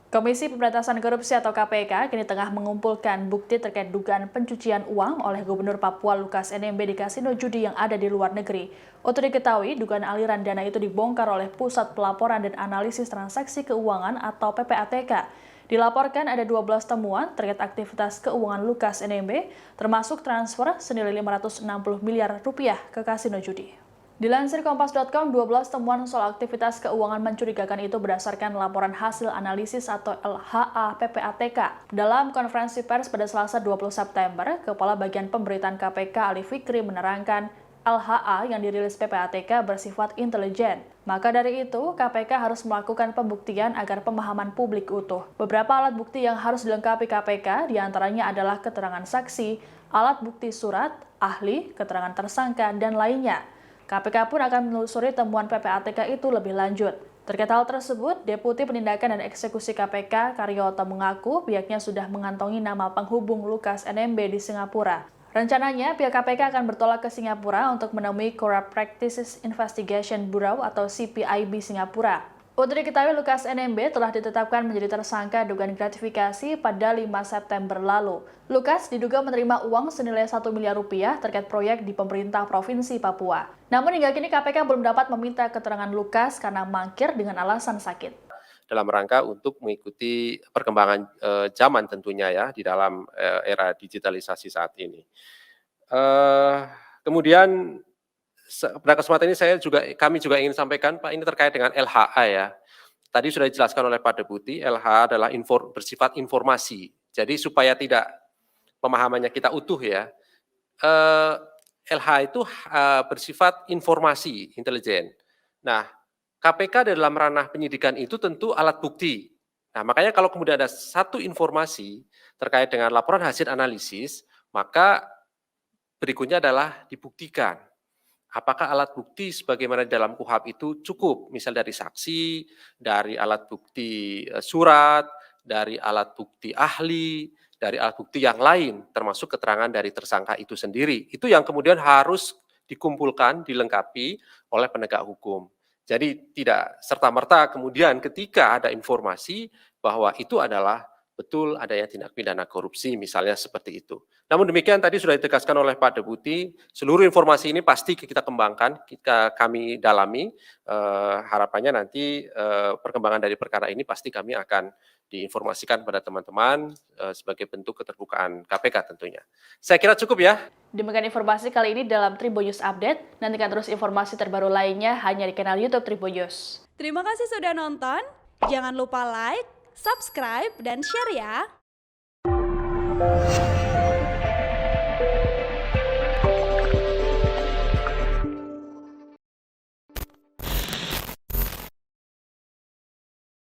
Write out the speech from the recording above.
Komisi Pemberantasan Korupsi atau KPK kini tengah mengumpulkan bukti terkait dugaan pencucian uang oleh Gubernur Papua Lukas NMB di kasino judi yang ada di luar negeri. Untuk diketahui, dugaan aliran dana itu dibongkar oleh Pusat Pelaporan dan Analisis Transaksi Keuangan atau PPATK. Dilaporkan ada 12 temuan terkait aktivitas keuangan Lukas NMB, termasuk transfer senilai 560 miliar rupiah ke kasino judi. Dilansir Kompas.com, 12 temuan soal aktivitas keuangan mencurigakan itu berdasarkan laporan hasil analisis atau LHA PPATK. Dalam konferensi pers pada Selasa 20 September, Kepala Bagian Pemberitaan KPK Ali Fikri menerangkan LHA yang dirilis PPATK bersifat intelijen. Maka dari itu, KPK harus melakukan pembuktian agar pemahaman publik utuh. Beberapa alat bukti yang harus dilengkapi KPK diantaranya adalah keterangan saksi, alat bukti surat, ahli, keterangan tersangka, dan lainnya. KPK pun akan menelusuri temuan PPATK itu lebih lanjut. Terkait hal tersebut, Deputi Penindakan dan Eksekusi KPK, Karyoto mengaku pihaknya sudah mengantongi nama penghubung Lukas NMB di Singapura. Rencananya, pihak KPK akan bertolak ke Singapura untuk menemui Corrupt Practices Investigation Bureau atau CPIB Singapura. Untuk diketahui, Lukas NMB telah ditetapkan menjadi tersangka dugaan gratifikasi pada 5 September lalu. Lukas diduga menerima uang senilai 1 miliar rupiah terkait proyek di pemerintah Provinsi Papua. Namun hingga kini KPK belum dapat meminta keterangan Lukas karena mangkir dengan alasan sakit. Dalam rangka untuk mengikuti perkembangan zaman tentunya ya di dalam era digitalisasi saat ini. Kemudian pada kesempatan ini kami juga ingin sampaikan Pak, ini terkait dengan LHA ya. Tadi sudah dijelaskan oleh Pak Deputi, LHA adalah bersifat informasi. Jadi supaya tidak pemahamannya kita utuh ya, LHA itu bersifat informasi intelijen. Nah, KPK dalam ranah penyidikan itu tentu alat bukti. Nah, makanya kalau kemudian ada satu informasi terkait dengan laporan hasil analisis, maka berikutnya adalah dibuktikan. Apakah alat bukti sebagaimana di dalam KUHP itu cukup, misal dari saksi, dari alat bukti surat, dari alat bukti ahli, dari alat bukti yang lain, termasuk keterangan dari tersangka itu sendiri. Itu yang kemudian harus dikumpulkan, dilengkapi oleh penegak hukum. Jadi tidak serta-merta kemudian ketika ada informasi bahwa itu adalah betul adanya tindak pidana korupsi, misalnya seperti itu. Namun demikian tadi sudah ditegaskan oleh Pak Deputi, seluruh informasi ini pasti kita kembangkan, kami dalami, harapannya nanti perkembangan dari perkara ini pasti kami akan diinformasikan pada teman-teman sebagai bentuk keterbukaan KPK tentunya. Saya kira cukup ya. Demikian informasi kali ini dalam Tribunnews Update. Nantikan terus informasi terbaru lainnya hanya di kanal YouTube Tribunnews. Terima kasih sudah nonton. Jangan lupa like, subscribe, dan share ya.